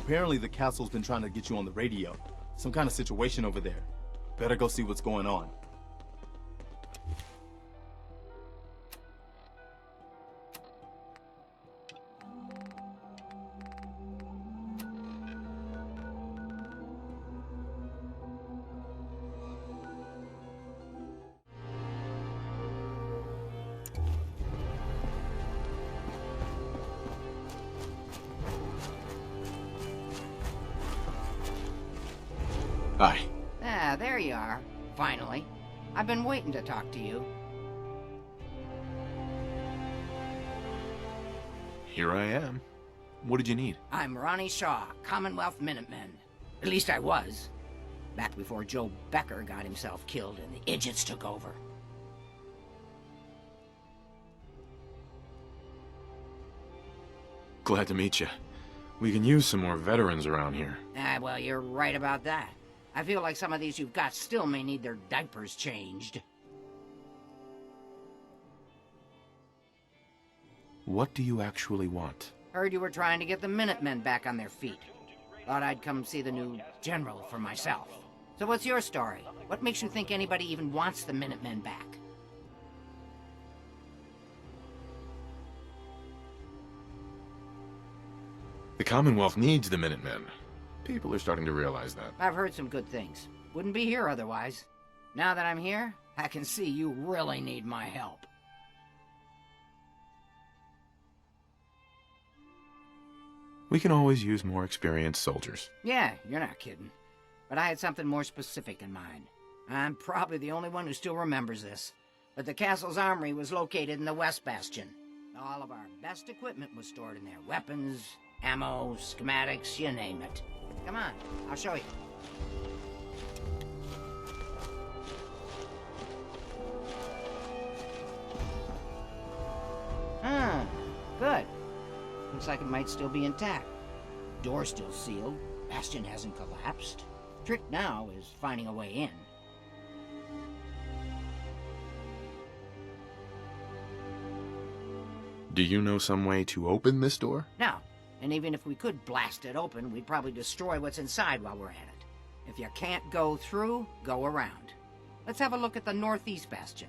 Apparently the castle's been trying to get you on the radio. Some kind of situation over there. Better go see what's going on. Hi. Ah, there you are. Finally. I've been waiting to talk to you. Here I am. What did you need? I'm Ronnie Shaw, Commonwealth Minutemen. At least I was. Back before Joe Becker got himself killed and the idiots took over. Glad to meet you. We can use some more veterans around here. Ah, well, you're right about that. I feel like some of these you've got still may need their diapers changed. What do you actually want? Heard you were trying to get the Minutemen back on their feet. Thought I'd come see the new general for myself. So what's your story? What makes you think anybody even wants the Minutemen back? The Commonwealth needs the Minutemen. People are starting to realize that. I've heard some good things. Wouldn't be here otherwise. Now that I'm here, I can see you really need my help. We can always use more experienced soldiers. Yeah, you're not kidding. But I had something more specific in mind. I'm probably the only one who still remembers this. But the castle's armory was located in the West Bastion. All of our best equipment was stored in there. Weapons, ammo, schematics, you name it. Come on, I'll show you. Good. Looks like it might still be intact. Door's still sealed. Bastion hasn't collapsed. Trick now is finding a way in. Do you know some way to open this door? No. And even if we could blast it open, we'd probably destroy what's inside while we're at it. If you can't go through, go around. Let's have a look at the northeast bastion.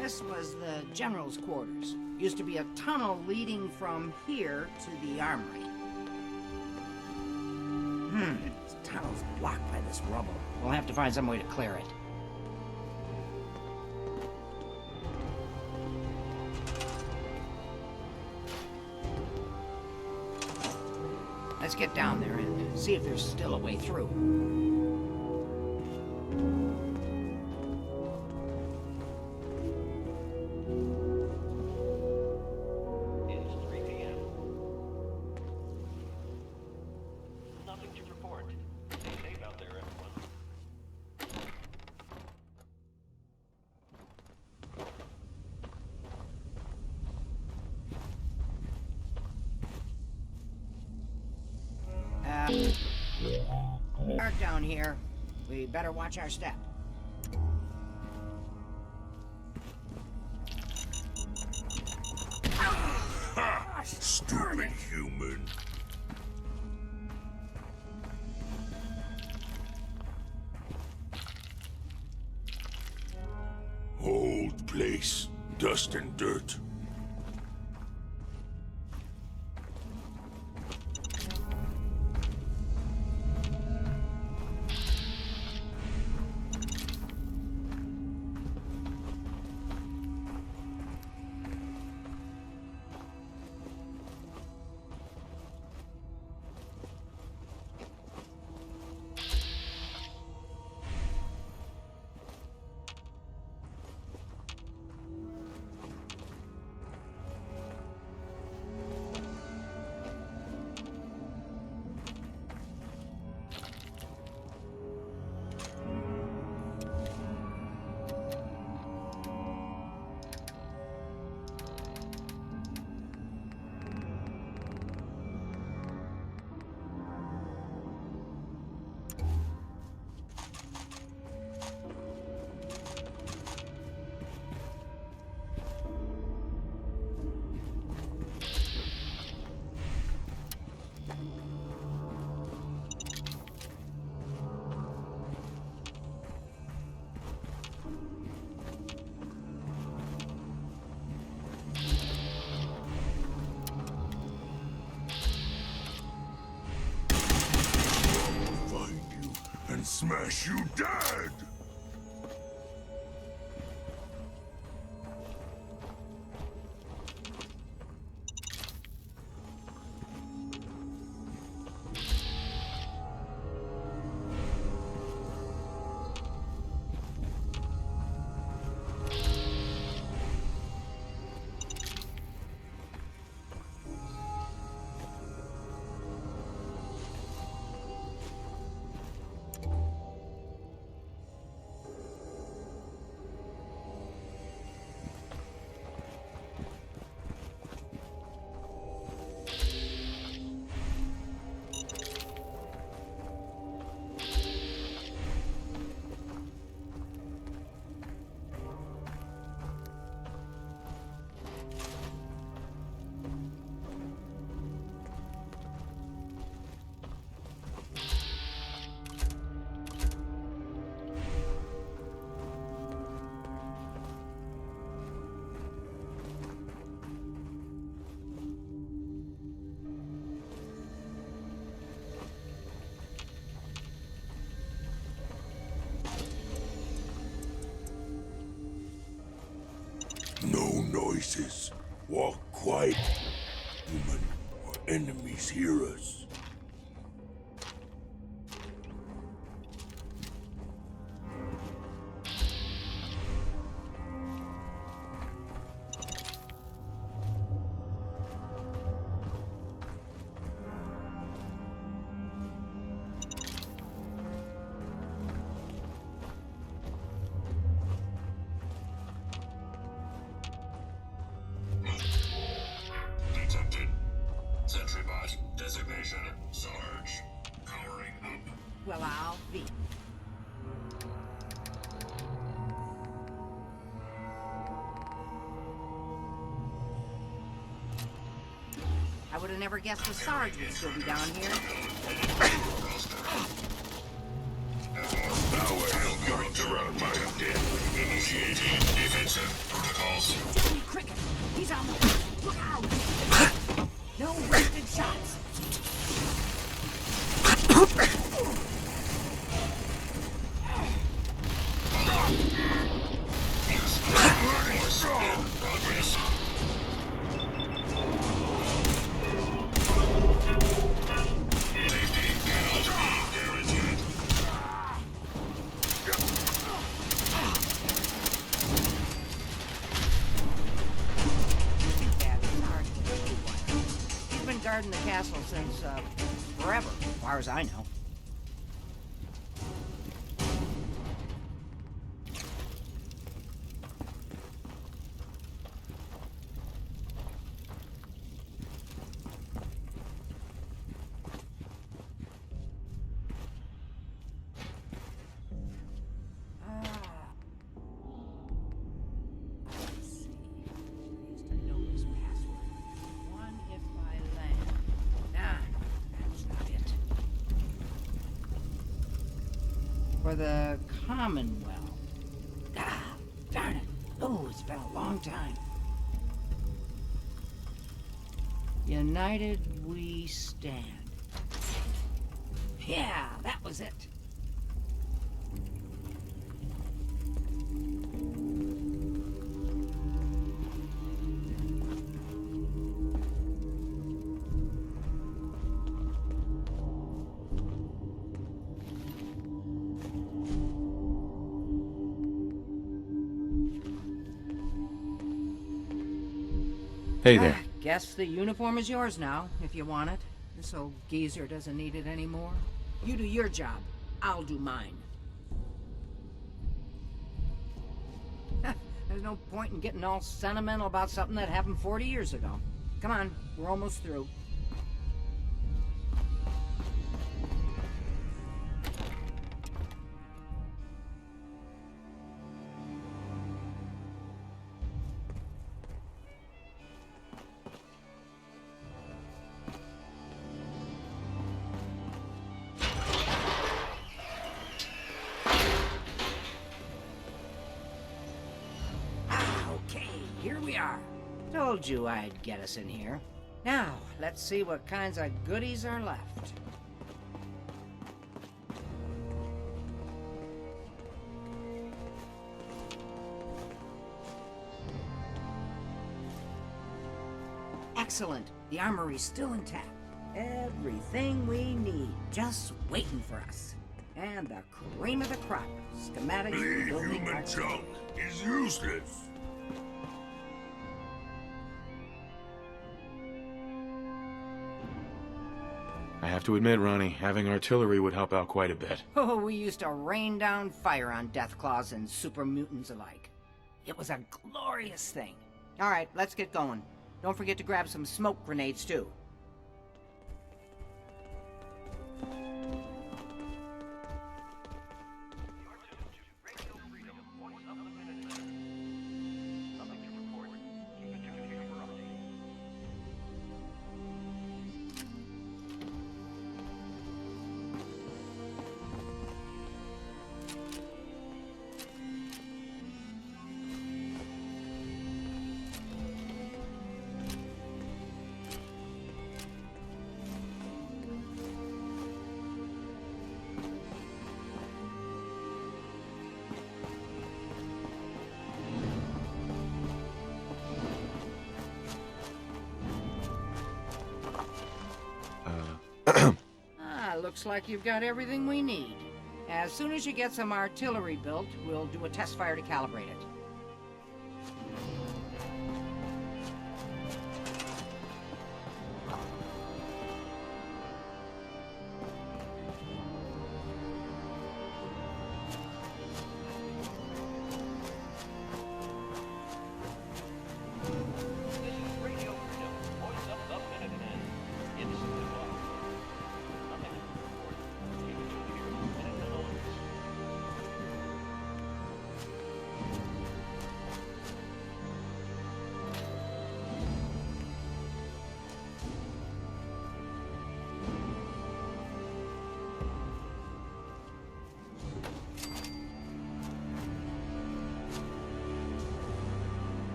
This was the general's quarters. Used to be a tunnel leading from here to the armory. This tunnel's blocked by this rubble. We'll have to find some way to clear it. Let's get down there and see if there's still a way through. Dark down here. We better watch our step. Ha! Stupid human. Old place. Dust and dirt. guess you dead! No noises. Walk quiet. Human or enemies hear us. Detected. Sentry bot. Designation Sarge. Powering up. Well, I'll be. I would have never guessed the Sarge would still be down here. Around my dead. Initiating defensive protocols. Johnny Cricket! He's on the roof! Look out! No wasted shots! Progress. Safety cannot be guaranteed. Yeah, the Sarge is a good one. He's been guarding the castle since, forever, as far as I know. Let's see. I used to know this password. One if I land. Nah, that's not it. For the Commonwealth. Ah, darn it. Oh, it's been a long time. United we stand. Yeah, that was it. Hey there. Guess the uniform is yours now, if you want it. This old geezer doesn't need it anymore. You do your job, I'll do mine. There's no point in getting all sentimental about something that happened 40 years ago. Come on, we're almost through. Here we are. Told you I'd get us in here. Now, let's see what kinds of goodies are left. Excellent. The armory's still intact. Everything we need, just waiting for us. And the cream of the crop, schematics for Bleed building human our... junk is useless. I have to admit, Ronnie, having artillery would help out quite a bit. Oh, we used to rain down fire on Deathclaws and super mutants alike. It was a glorious thing. All right, let's get going. Don't forget to grab some smoke grenades, too. Looks like you've got everything we need. As soon as you get some artillery built, we'll do a test fire to calibrate it.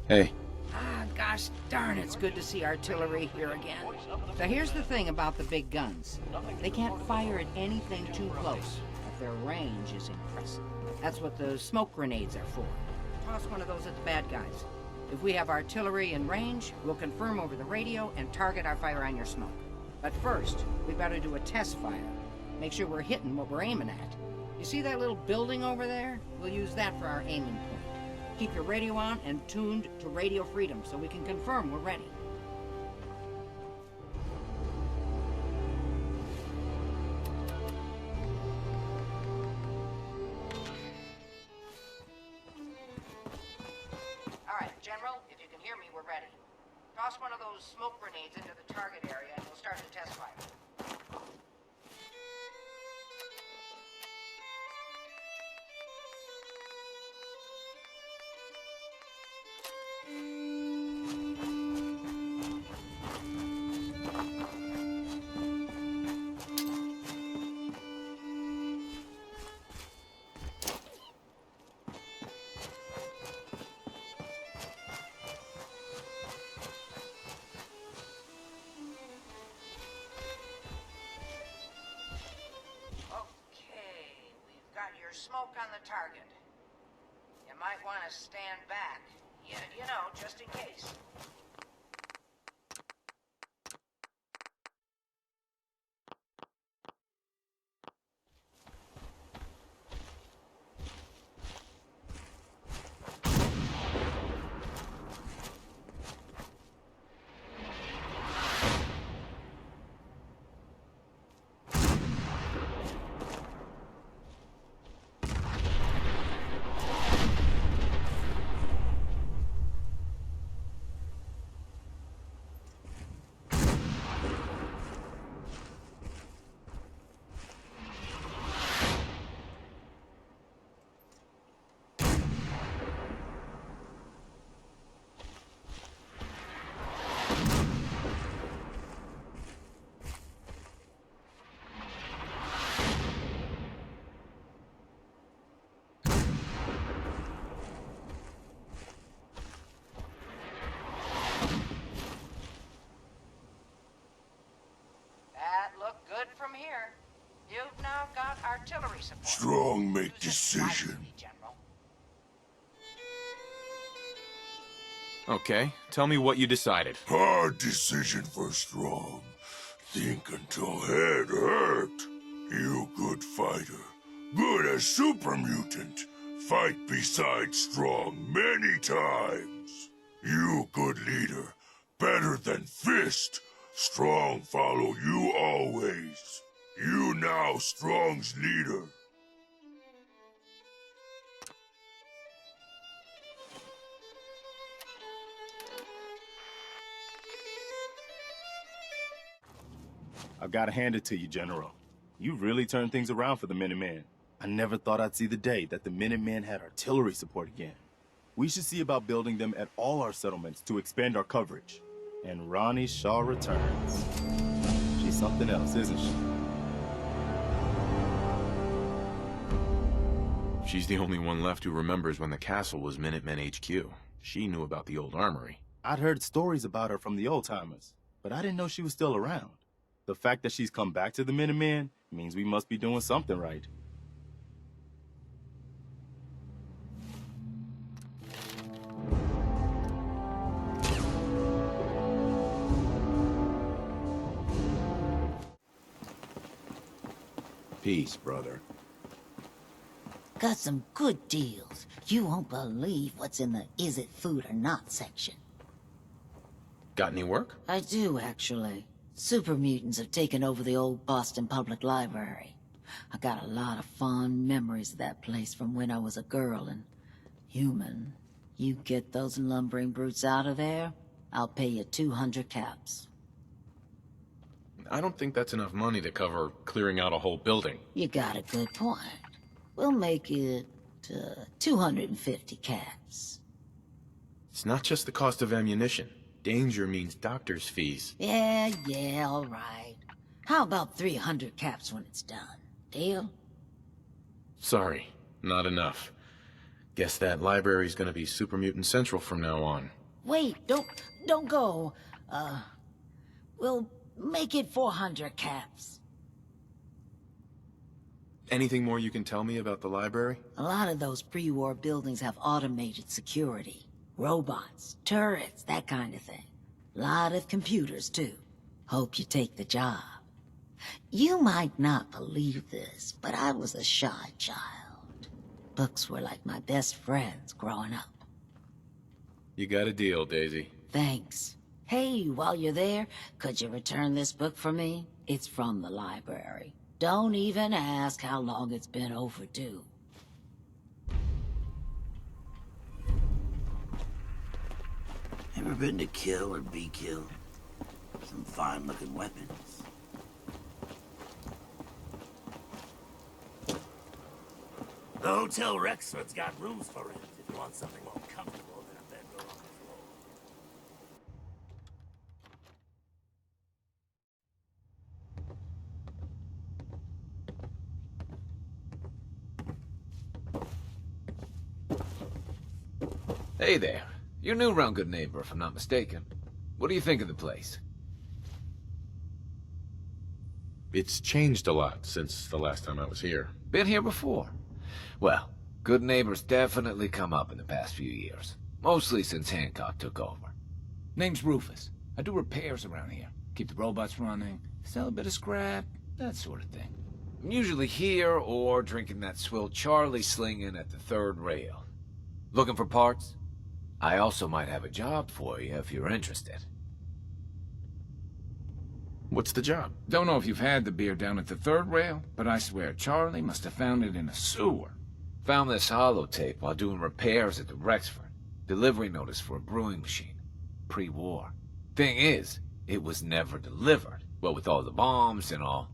Hey. Ah, gosh darn, it's good to see artillery here again. So here's the thing about the big guns. They can't fire at anything too close, but their range is impressive. That's what the smoke grenades are for. Toss one of those at the bad guys. If we have artillery in range, we'll confirm over the radio and target our fire on your smoke. But first, we better do a test fire. Make sure we're hitting what we're aiming at. You see that little building over there? We'll use that for our aiming point. Keep your radio on and tuned to Radio Freedom so we can confirm we're ready. All right, General, if you can hear me, we're ready. Toss one of those smoke grenades into the target area and we'll start the test fire. Smoke on the target. You might want to stand back. Yeah, you know, just in case. Strong make decision. Okay, tell me what you decided. Hard decision for Strong. Think until head hurt. You good fighter. Good as super mutant. Fight beside Strong many times. You good leader. Better than Fist. Strong follow you always. You now Strong's leader. I've got to hand it to you, General. You really turned things around for the Minutemen. I never thought I'd see the day that the Minutemen had artillery support again. We should see about building them at all our settlements to expand our coverage. And Ronnie Shaw returns. She's something else, isn't she? She's the only one left who remembers when the castle was Minutemen HQ. She knew about the old armory. I'd heard stories about her from the old-timers, but I didn't know she was still around. The fact that she's come back to the Minutemen means we must be doing something right. Peace, brother. Got some good deals. You won't believe what's in the is it food or not section. Got any work? I do, actually. Super mutants have taken over the old Boston Public Library. I got a lot of fond memories of that place from when I was a girl and human. You get those lumbering brutes out of there, I'll pay you 200 caps. I don't think that's enough money to cover clearing out a whole building. You got a good point. We'll make it 250 caps. It's not just the cost of ammunition. Danger means doctor's fees. Yeah, all right. How about 300 caps when it's done? Deal? Sorry, not enough. Guess that library's gonna be Super Mutant Central from now on. Wait, don't go. We'll make it 400 caps. Anything more you can tell me about the library? A lot of those pre-war buildings have automated security. Robots, turrets, that kind of thing. Lot of computers, too. Hope you take the job. You might not believe this, but I was a shy child. Books were like my best friends growing up. You got a deal, Daisy. Thanks. Hey, while you're there, could you return this book for me? It's from the library. Don't even ask how long it's been overdue. Ever been to kill or be killed? Some fine-looking weapons. The Hotel Rexford's got rooms for rent if you want something more comfortable than a bedroom on the floor. Hey there. You're new around Goodneighbor, if I'm not mistaken. What do you think of the place? It's changed a lot since the last time I was here. Been here before? Well, Goodneighbor's definitely come up in the past few years. Mostly since Hancock took over. Name's Rufus. I do repairs around here. Keep the robots running, sell a bit of scrap, that sort of thing. I'm usually here or drinking that swill Charlie slinging at the third rail. Looking for parts? I also might have a job for you if you're interested. What's the job? Don't know if you've had the beer down at the third rail, but I swear Charlie must have found it in a sewer. Found this holotape while doing repairs at the Rexford. Delivery notice for a brewing machine. Pre-war. Thing is, it was never delivered. Well, with all the bombs and all.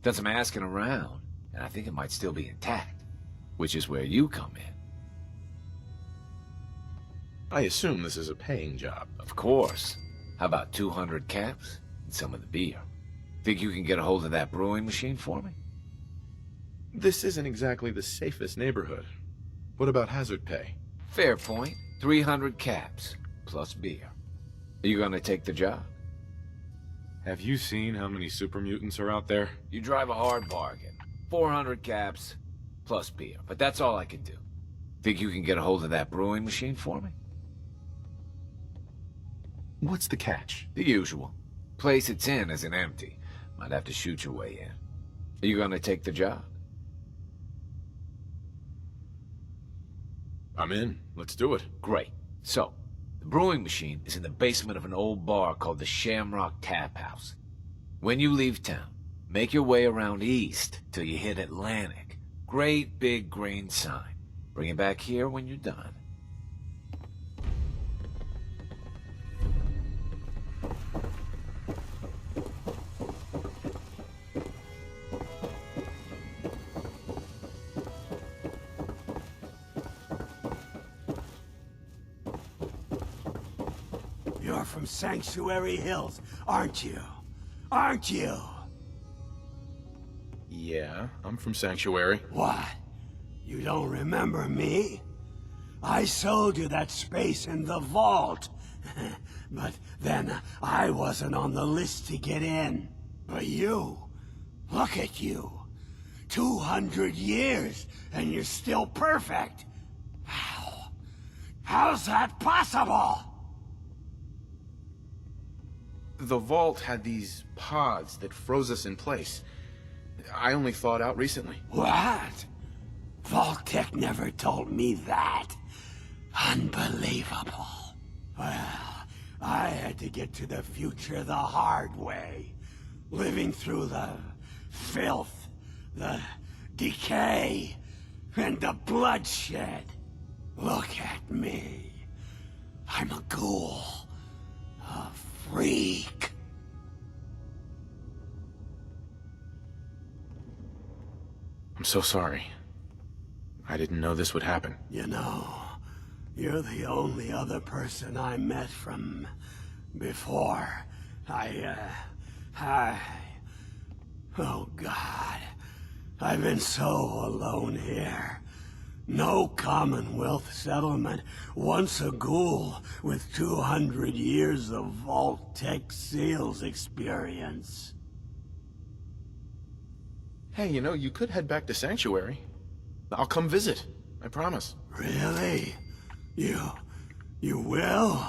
Done some asking around, and I think it might still be intact. Which is where you come in. I assume this is a paying job. Of course. How about 200 caps and some of the beer? Think you can get a hold of that brewing machine for me? This isn't exactly the safest neighborhood. What about hazard pay? Fair point. 300 caps, plus beer. Are you gonna take the job? Have you seen how many super mutants are out there? You drive a hard bargain. 400 caps, plus beer, but that's all I can do. Think you can get a hold of that brewing machine for me? What's the catch? The usual. Place it's in isn't empty. Might have to shoot your way in. Are you gonna take the job? I'm in. Let's do it. Great. So, the brewing machine is in the basement of an old bar called the Shamrock Tap House. When you leave town, make your way around east till you hit Atlantic. Great big green sign. Bring it back here when you're done. You're from Sanctuary Hills, aren't you? Aren't you? Yeah, I'm from Sanctuary. What? You don't remember me? I sold you that space in the vault. But then I wasn't on the list to get in. But you, look at you. 200 years and you're still perfect. How? How's that possible? The vault had these pods that froze us in place. I only thawed out recently. What? Vault-Tec never told me that. Unbelievable. Well, I had to get to the future the hard way. Living through the filth, the decay, and the bloodshed. Look at me. I'm a ghoul. A freak. I'm so sorry. I didn't know this would happen. You know, you're the only other person I met from before. Oh God. I've been so alone here. No Commonwealth settlement, once a ghoul with 200 years of Vault-Tec sales experience. Hey, you know, you could head back to Sanctuary. I'll come visit. I promise. Really? You will?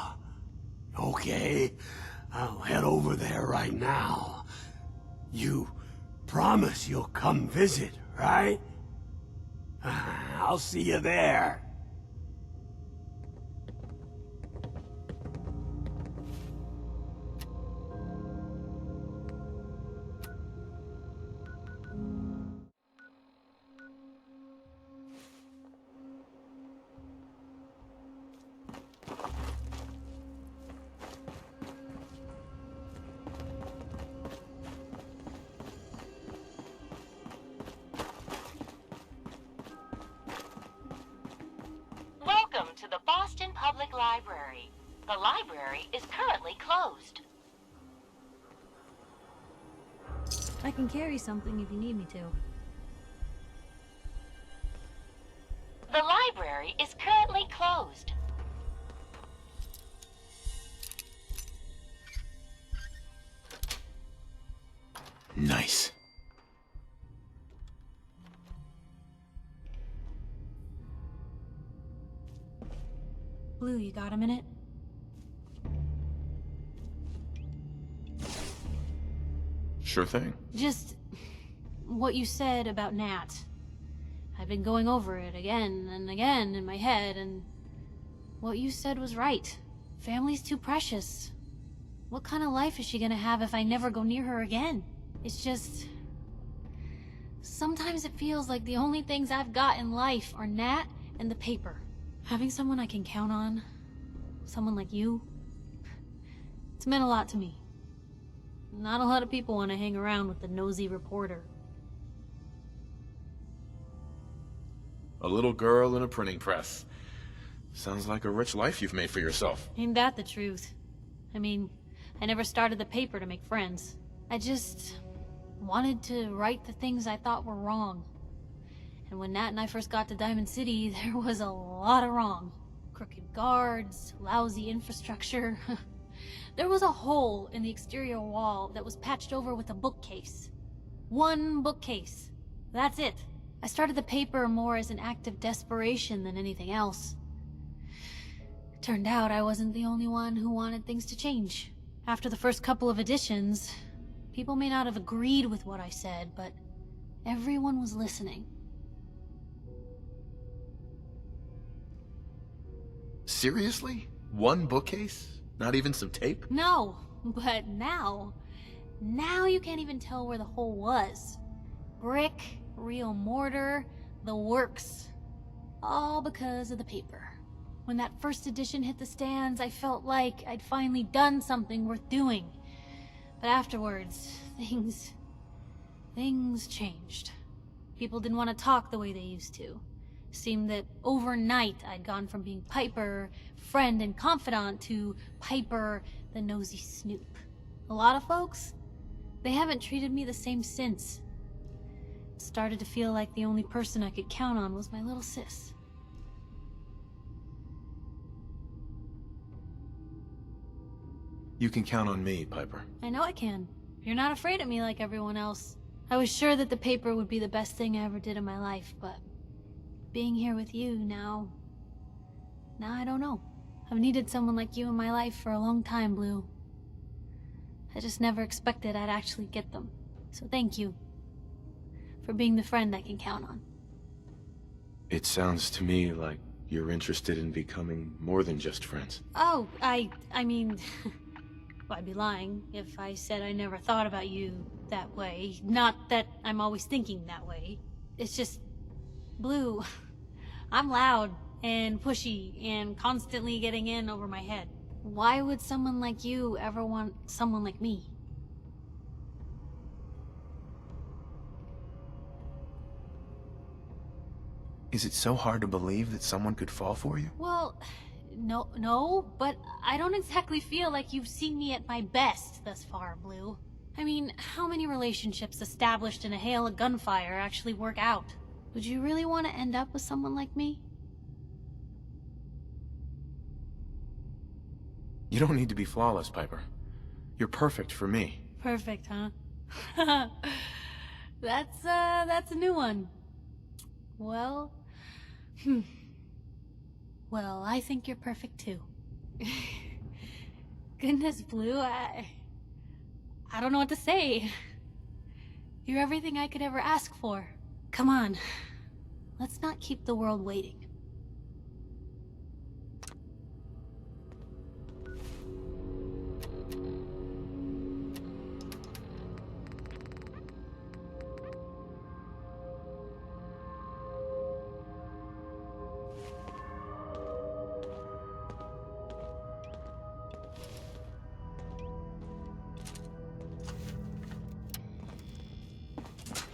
Okay, I'll head over there right now. You promise you'll come visit, right? I'll see you there. Welcome to the Boston Public Library. The library is currently closed. I can carry something if you need me to. The library is currently closed. Nice. Blue, you got a minute? Sure thing. Just what you said about Nat. I've been going over it again and again in my head, and what you said was right. Family's too precious. What kind of life is she gonna have if I never go near her again? It's just... sometimes it feels like the only things I've got in life are Nat and the paper. Having someone I can count on, someone like you, it's meant a lot to me. Not a lot of people want to hang around with the nosy reporter. A little girl in a printing press. Sounds like a rich life you've made for yourself. Ain't that the truth? I mean, I never started the paper to make friends. I just wanted to right the things I thought were wrong. And when Nat and I first got to Diamond City, there was a lot of wrong. Crooked guards, lousy infrastructure. There was a hole in the exterior wall that was patched over with a bookcase. One bookcase. That's it. I started the paper more as an act of desperation than anything else. It turned out I wasn't the only one who wanted things to change. After the first couple of editions, people may not have agreed with what I said, but everyone was listening. Seriously? One bookcase? Not even some tape? No, but now you can't even tell where the hole was. Brick, real mortar, the works. All because of the paper. When that first edition hit the stands, I felt like I'd finally done something worth doing. But afterwards, things changed. People didn't want to talk the way they used to. Seemed that overnight I'd gone from being Piper, friend and confidant, to Piper, the nosy snoop. A lot of folks, they haven't treated me the same since. It started to feel like the only person I could count on was my little sis. You can count on me, Piper. I know I can. You're not afraid of me like everyone else. I was sure that the paper would be the best thing I ever did in my life, but being here with you now I don't know. I've needed someone like you in my life for a long time, Blue. I just never expected I'd actually get them. So thank you for being the friend I can count on. It sounds to me like you're interested in becoming more than just friends. Oh, I mean, well, I'd be lying if I said I never thought about you that way. Not that I'm always thinking that way. It's just, Blue, I'm loud and pushy and constantly getting in over my head. Why would someone like you ever want someone like me? Is it so hard to believe that someone could fall for you? Well, no, but I don't exactly feel like you've seen me at my best thus far, Blue. I mean, how many relationships established in a hail of gunfire actually work out? Would you really want to end up with someone like me? You don't need to be flawless, Piper. You're perfect for me. Perfect, huh? That's a new one. Well, well, I think you're perfect too. Goodness, Blue, I don't know what to say. You're everything I could ever ask for. Come on, let's not keep the world waiting.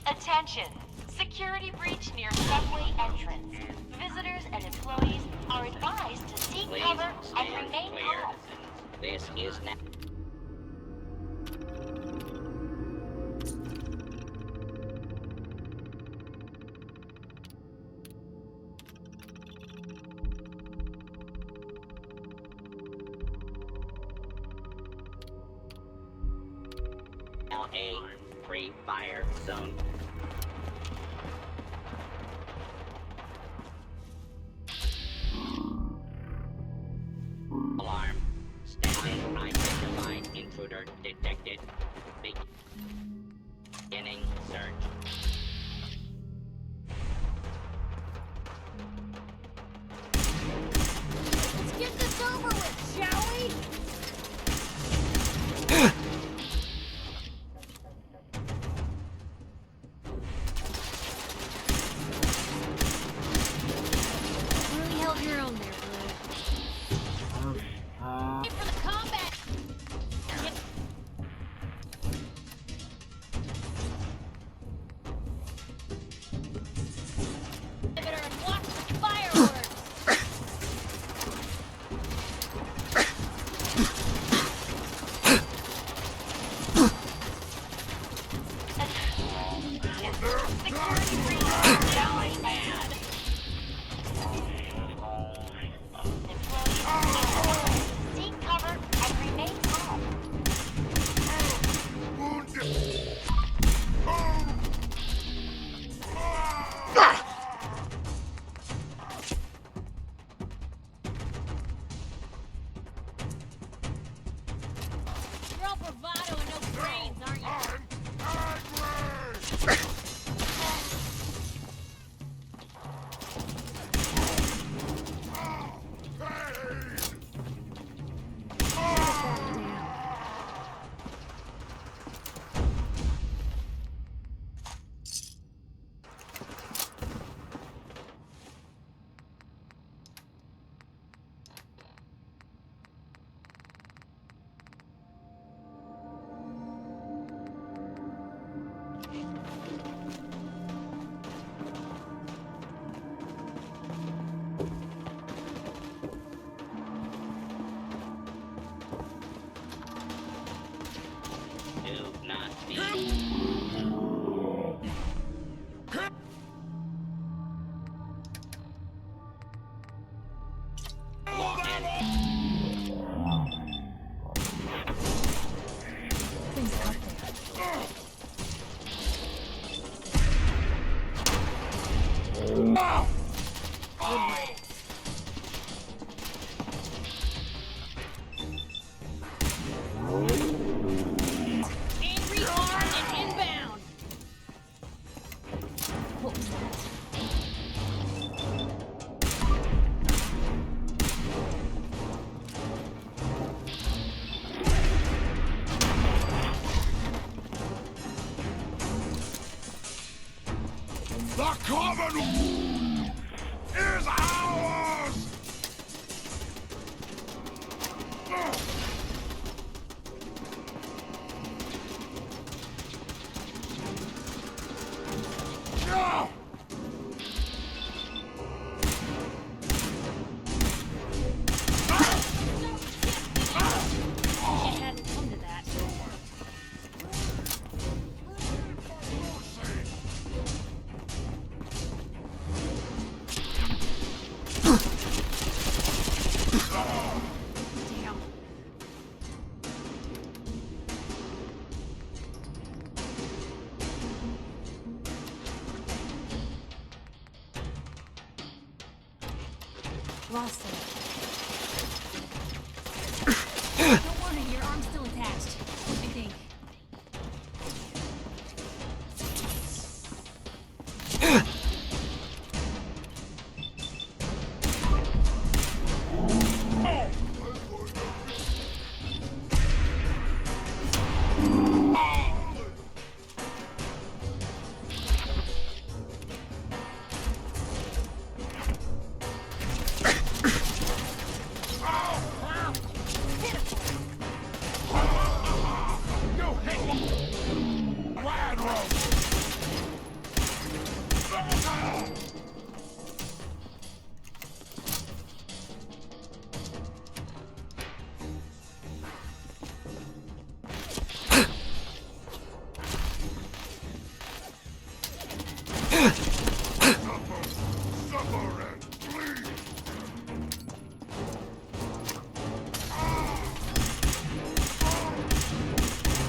Attention! Security breach near subway entrance. Visitors and employees are advised to seek cover and remain calm. This is now. LA Free Fire Zone. Alarm. Standing identified intruder detected. Beginning search. Let's get this over with, shall we? Really held your own there, Blue. Wait for the combat! Yep. The common wound is ours! No! It hadn't come to that. Damn. Lost it. Don't worry, your arm's still attached. I think.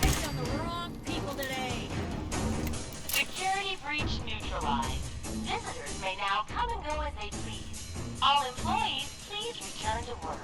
Picked on the wrong people today. Security breach neutralized. Visitors may now come and go as they please. All employees, please return to work.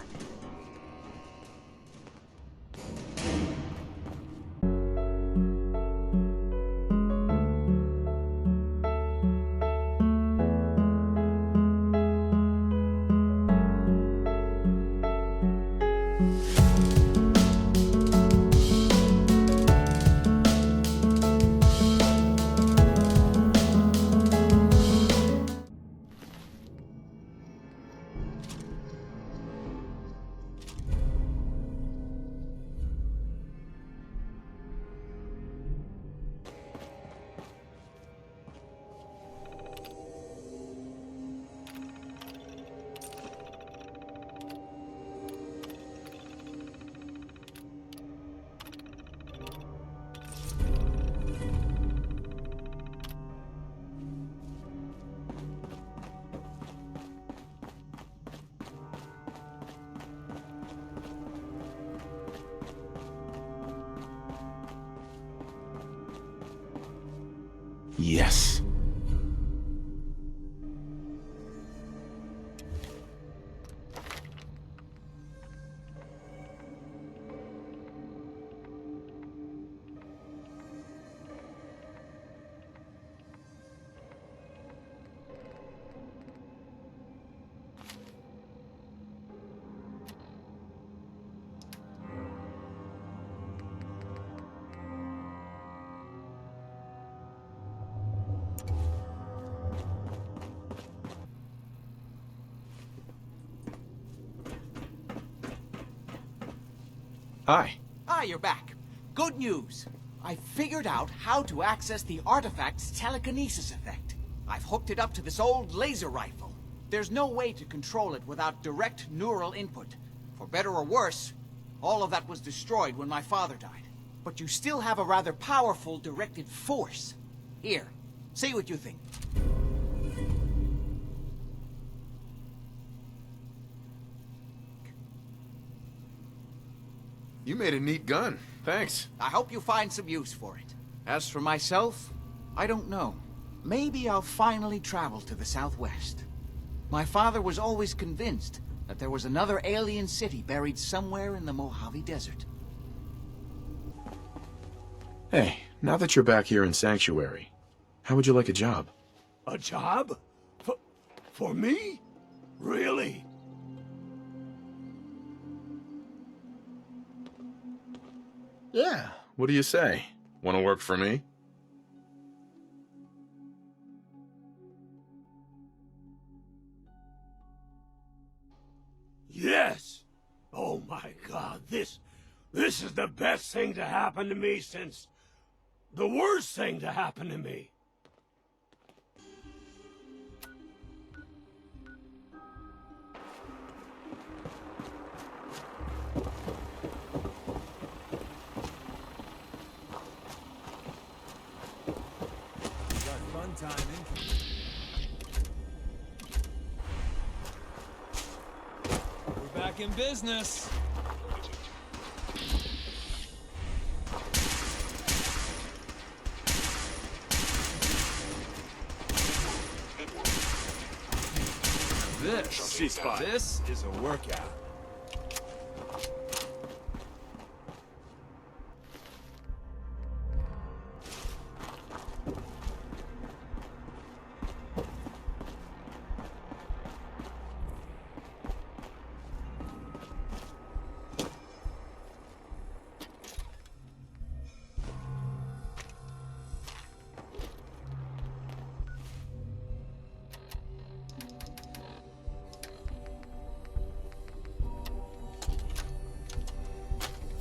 Yes. Hi. Ah, you're back. Good news. I figured out how to access the artifact's telekinesis effect. I've hooked it up to this old laser rifle. There's no way to control it without direct neural input. For better or worse, all of that was destroyed when my father died. But you still have a rather powerful directed force. Here, see what you think. You made a neat gun. Thanks. I hope you find some use for it. As for myself, I don't know. Maybe I'll finally travel to the Southwest. My father was always convinced that there was another alien city buried somewhere in the Mojave Desert. Hey, now that you're back here in Sanctuary, how would you like a job? A job? For me? Really? Yeah. What do you say? Want to work for me? Oh my God, this is the best thing to happen to me since the worst thing to happen to me. Fun timing. We're back in business. This is a workout.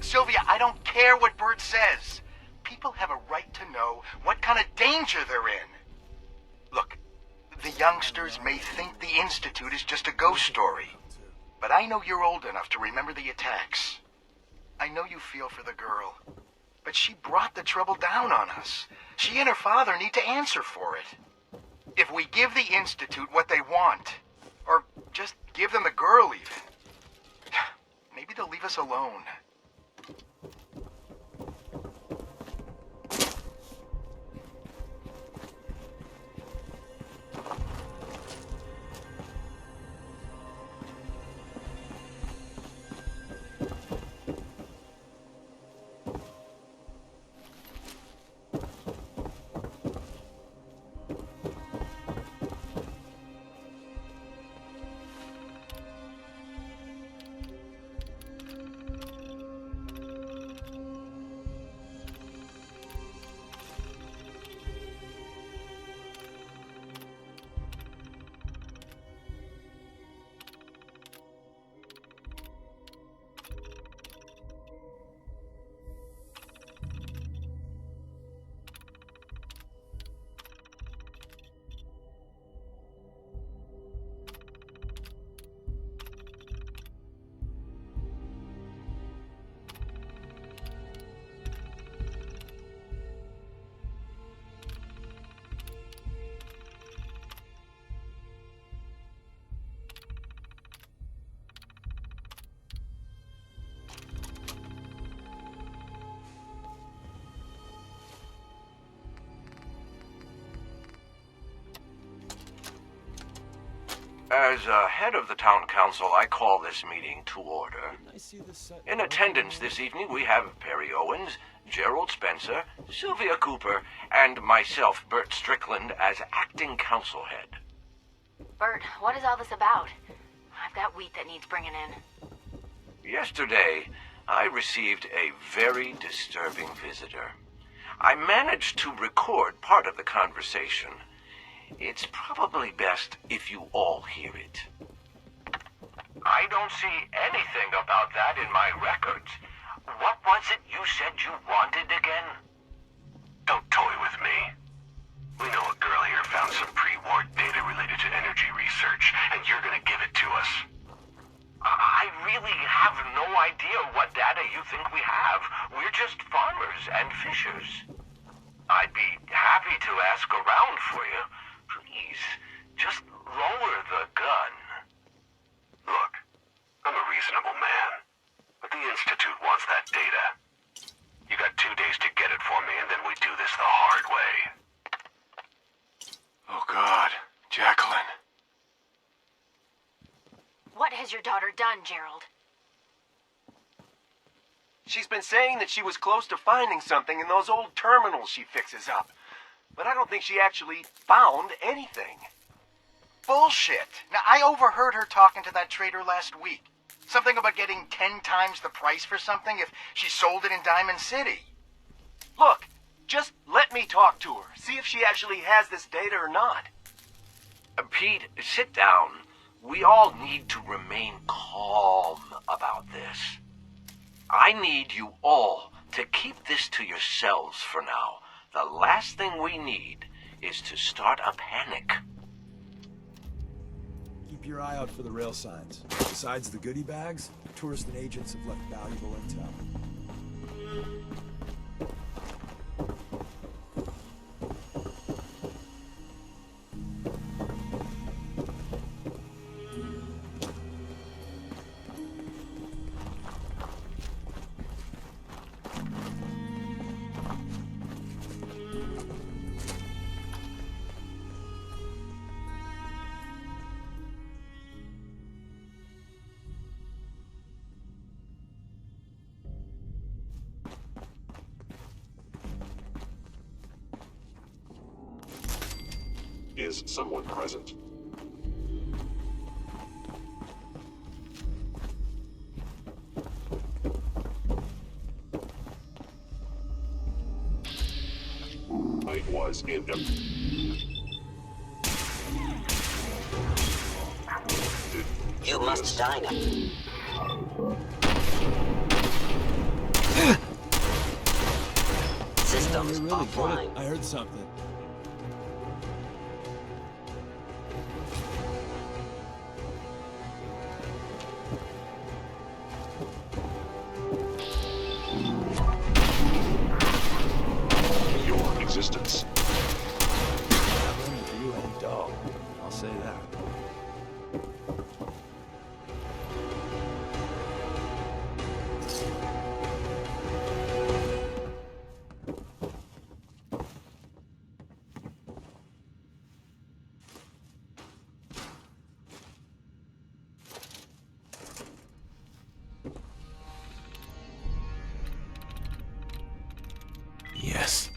Sylvia, I don't care what Bert says. People have a right to know what kind of danger they're in. Look, the youngsters may think the Institute is just a ghost story, but I know you're old enough to remember the attacks. I know you feel for the girl, but she brought the trouble down on us. She and her father need to answer for it. If we give the Institute what they want, or just give them the girl even, maybe they'll leave us alone. As head of the town council, I call this meeting to order. In attendance this evening, we have Perry Owens, Gerald Spencer, Sylvia Cooper, and myself, Bert Strickland, as acting council head. Bert, what is all this about? I've got wheat that needs bringing in. Yesterday, I received a very disturbing visitor. I managed to record part of the conversation. It's probably best if you all hear it. I don't see anything about that in my records. What was it you said you wanted again? Don't toy with me. We know a girl here found some pre-war data related to energy research, and you're gonna give it to us. I really have no idea what data you think we have. We're just farmers and fishers. I'd be happy to ask around for you. Please, just lower the gun. Look, I'm a reasonable man, but the Institute wants that data. You got 2 days to get it for me, and then we do this the hard way. Oh God, Jacqueline. What has your daughter done, Gerald? She's been saying that she was close to finding something in those old terminals she fixes up. But I don't think she actually found anything. Bullshit. Now, I overheard her talking to that trader last week. Something about getting 10 times the price for something if she sold it in Diamond City. Look, just let me talk to her. See if she actually has this data or not. Pete, sit down. We all need to remain calm about this. I need you all to keep this to yourselves for now. The last thing we need is to start a panic. Keep your eye out for the rail signs. Besides the goodie bags, tourists and agents have left valuable intel. Is someone present? I was in them. You must die now. Systems You're really offline. good. I heard something. Your existence. That room for you ain't dull. I'll say that. Yes.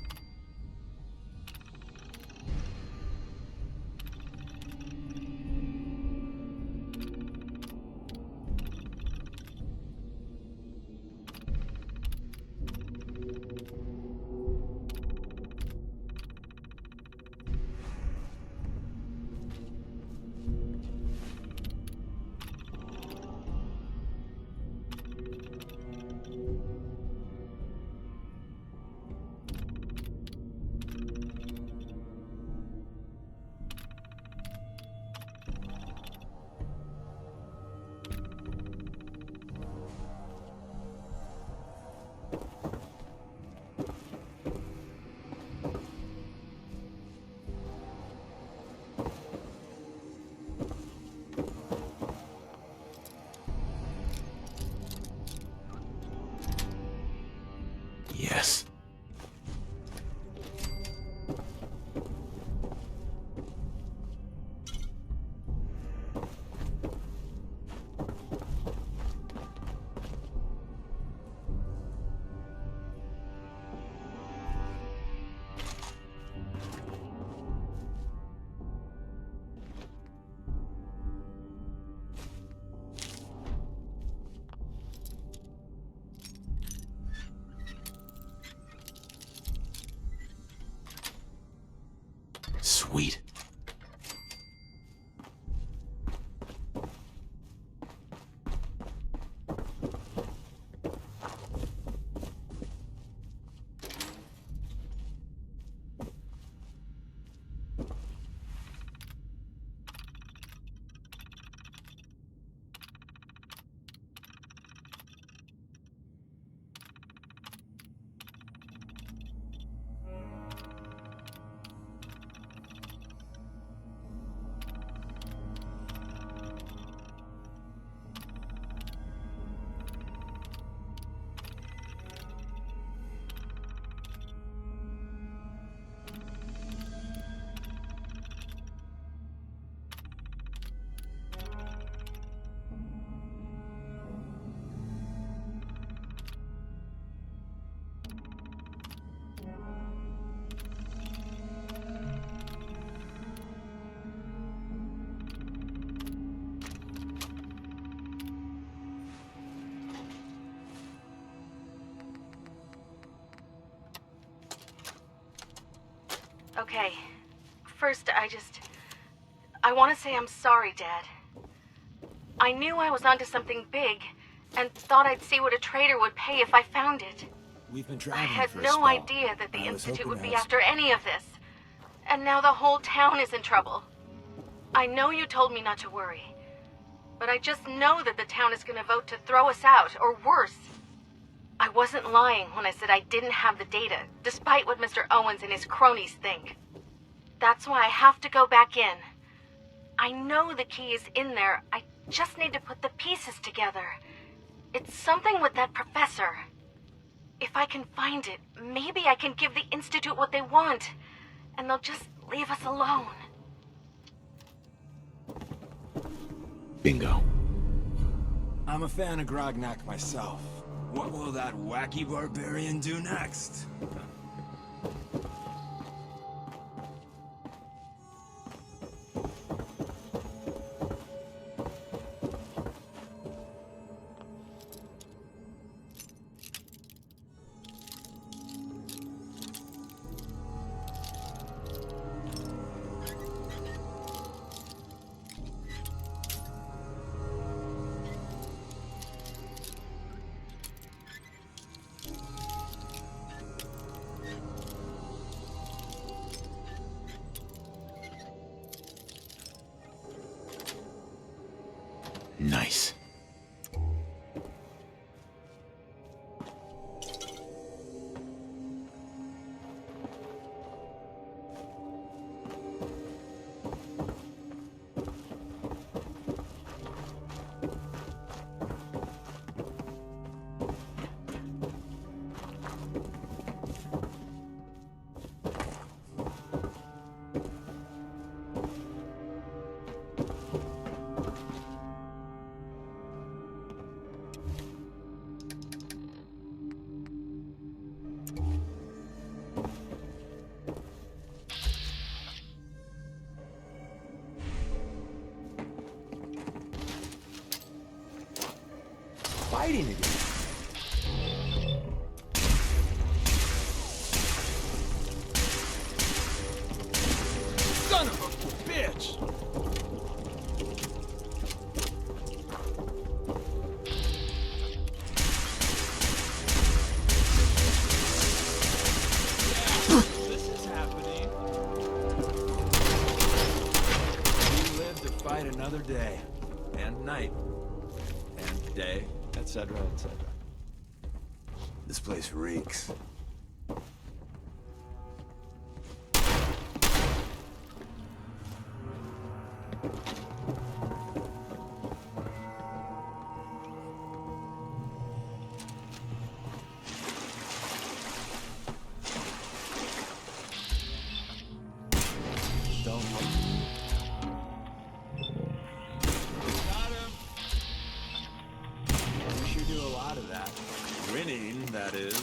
Yes. Sweet. Okay. First, I want to say I'm sorry, Dad. I knew I was onto something big, and thought I'd see what a trader would pay if I found it. We've been I traveling had for a no spell. idea that the I was Institute hoping would to be have after any of this. And now the whole town is in trouble. I know you told me not to worry, but I just know that the town is going to vote to throw us out, or worse. I wasn't lying when I said I didn't have the data, despite what Mr. Owens and his cronies think. That's why I have to go back in. I know the key is in there, I just need to put the pieces together. It's something with that professor. If I can find it, maybe I can give the Institute what they want, and they'll just leave us alone. Bingo. I'm a fan of Grognak myself. What will that wacky barbarian do next? Nice. Fighting again. Son of a bitch! This is happening. We live to fight another day. And night. And day. Etc., etc. This place reeks. Don't look. We sure do a lot of that. Winning, that is.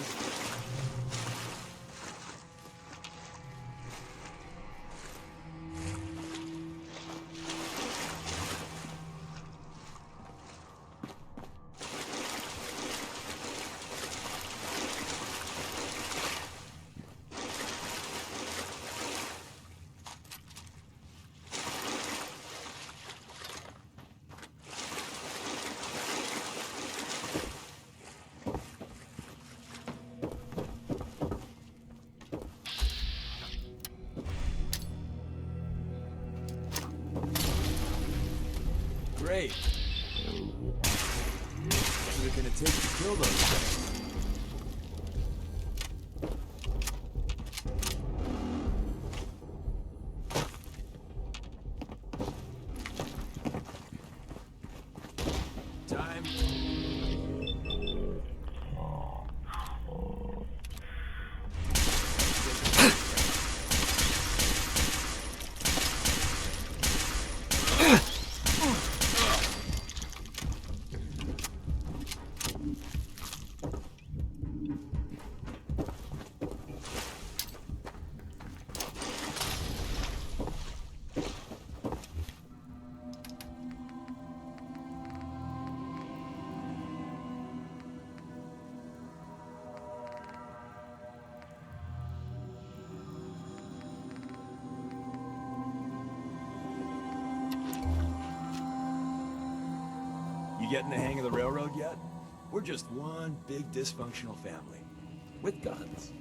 Great. What's it gonna take to kill those things? Time. getting the hang of the railroad yet? We're just one big dysfunctional family. With guns.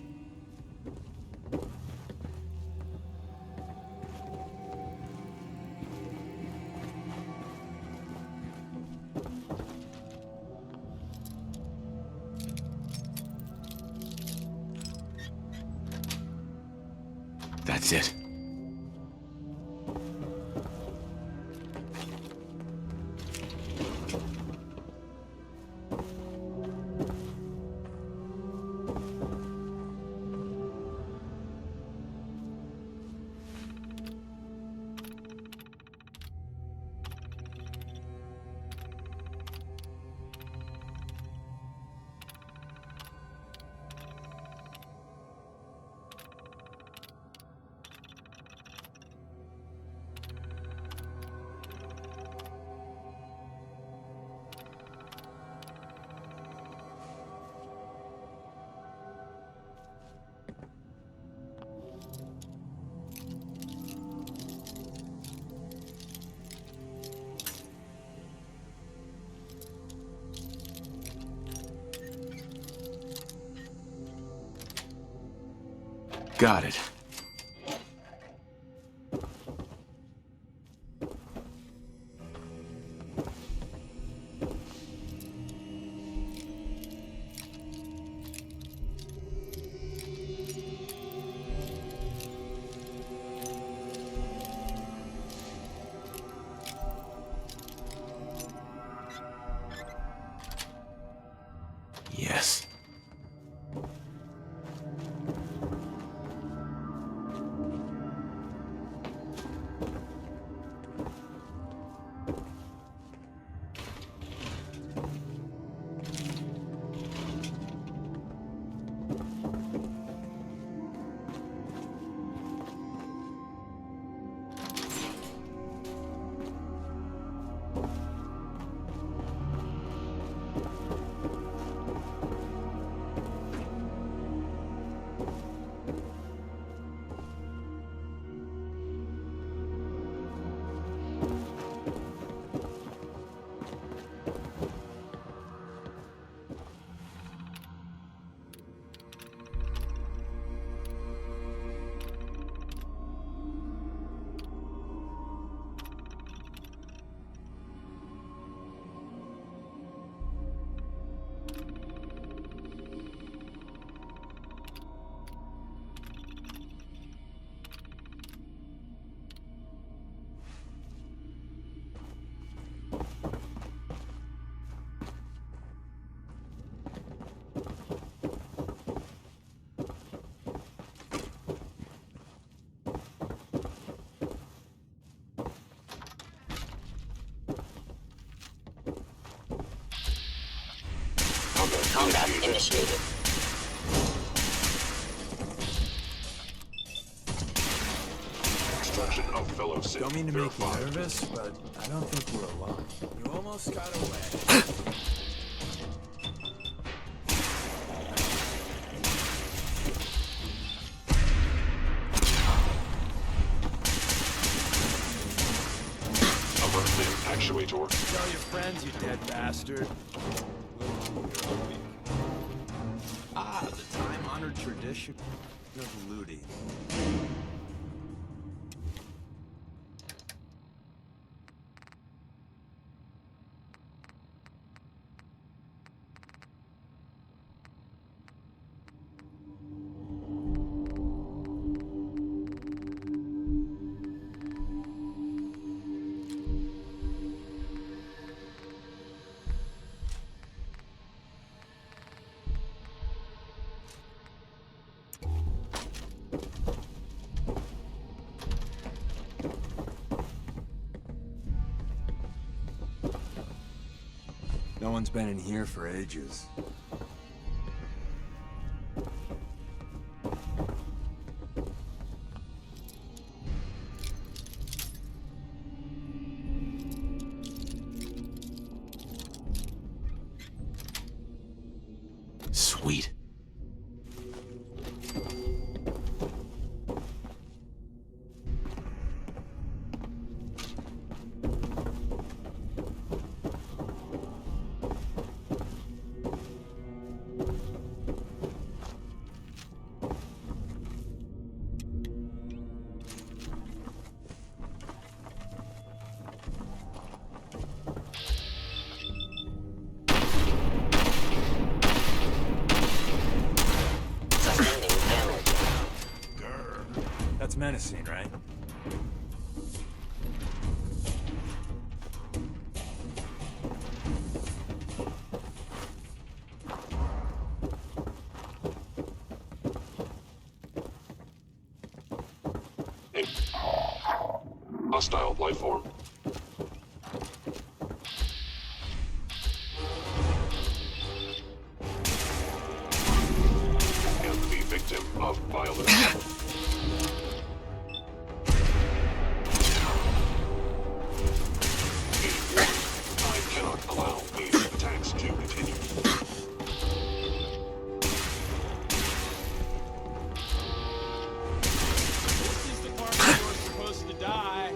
That's it. Got it. Yes. Combat initiated. Extraction of fellow citizens. Don't mean to make you nervous, but I don't think we're alone. You almost got away. Actuator. Tell your friends, you dead bastard. Ah, the time-honored tradition of looting. No one's been in here for ages. Sweet. That's menacing, right? Hostile life form. And the victim of violence. I cannot allow these attacks to continue. This is the part where you're supposed to die.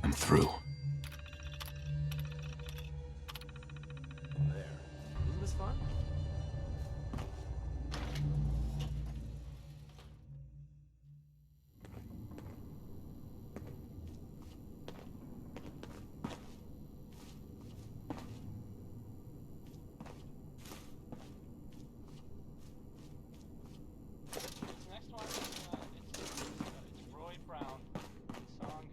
I'm through. There. Isn't this fun? This next one is it's Roy Brown. The song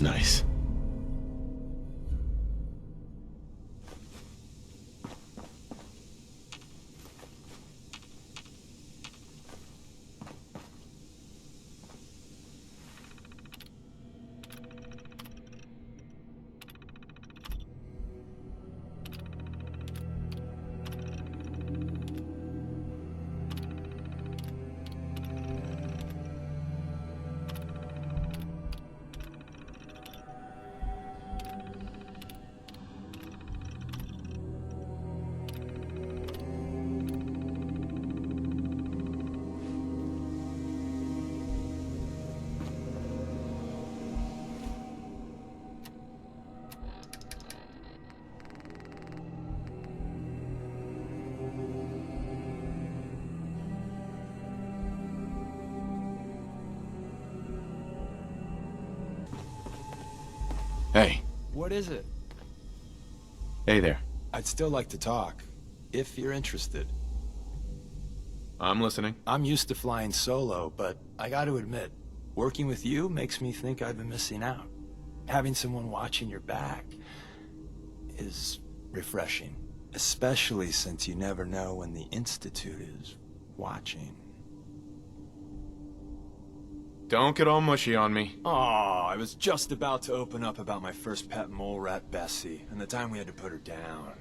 Nice. Hey. What is it? Hey there. I'd still like to talk, if you're interested. I'm listening. I'm used to flying solo, but I gotta admit, working with you makes me think I've been missing out. Having someone watching your back is refreshing, especially since you never know when the Institute is watching. Don't get all mushy on me. Oh, I was just about to open up about my first pet mole rat, Bessie, and the time we had to put her down.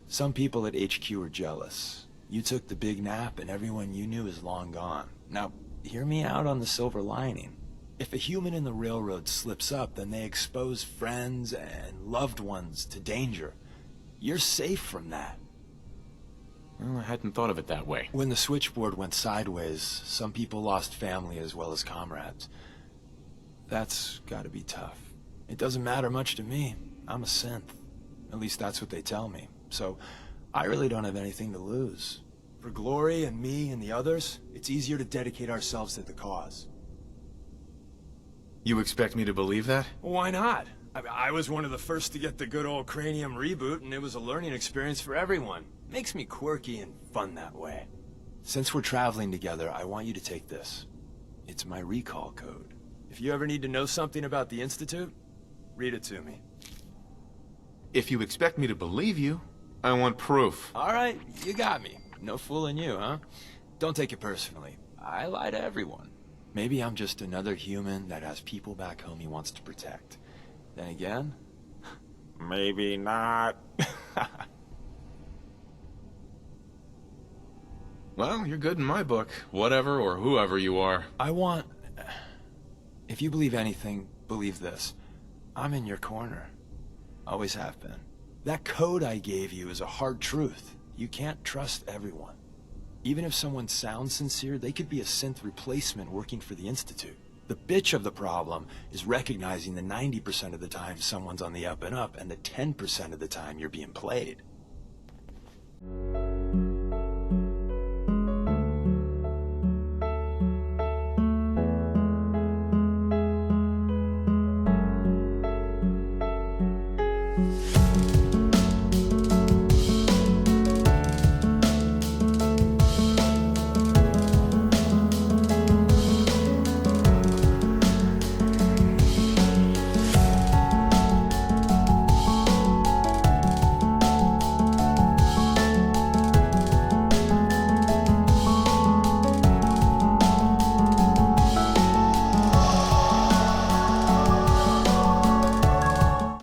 Some people at HQ were jealous. You took the big nap and everyone you knew is long gone. Now, hear me out on the silver lining. If a human in the railroad slips up, then they expose friends and loved ones to danger. You're safe from that. Well, I hadn't thought of it that way. When the switchboard went sideways, some people lost family as well as comrades. That's gotta be tough. It doesn't matter much to me. I'm a synth. At least that's what they tell me. So, I really don't have anything to lose. For Glory and me and the others, it's easier to dedicate ourselves to the cause. You expect me to believe that? Why not? I was one of the first to get the good old cranium reboot, and it was a learning experience for everyone. Makes me quirky and fun that way. Since we're traveling together, I want you to take this. It's my recall code. If you ever need to know something about the Institute, read it to me. If you expect me to believe you, I want proof. All right, you got me. No fooling you, huh? Don't take it personally. I lie to everyone. Maybe I'm just another human that has people back home he wants to protect. Then again, maybe not. Well, you're good in my book. Whatever or whoever you are. If you believe anything, believe this. I'm in your corner. Always have been. That code I gave you is a hard truth. You can't trust everyone. Even if someone sounds sincere, they could be a synth replacement working for the Institute. The bitch of the problem is recognizing the 90% of the time someone's on the up and up and the 10% of the time you're being played.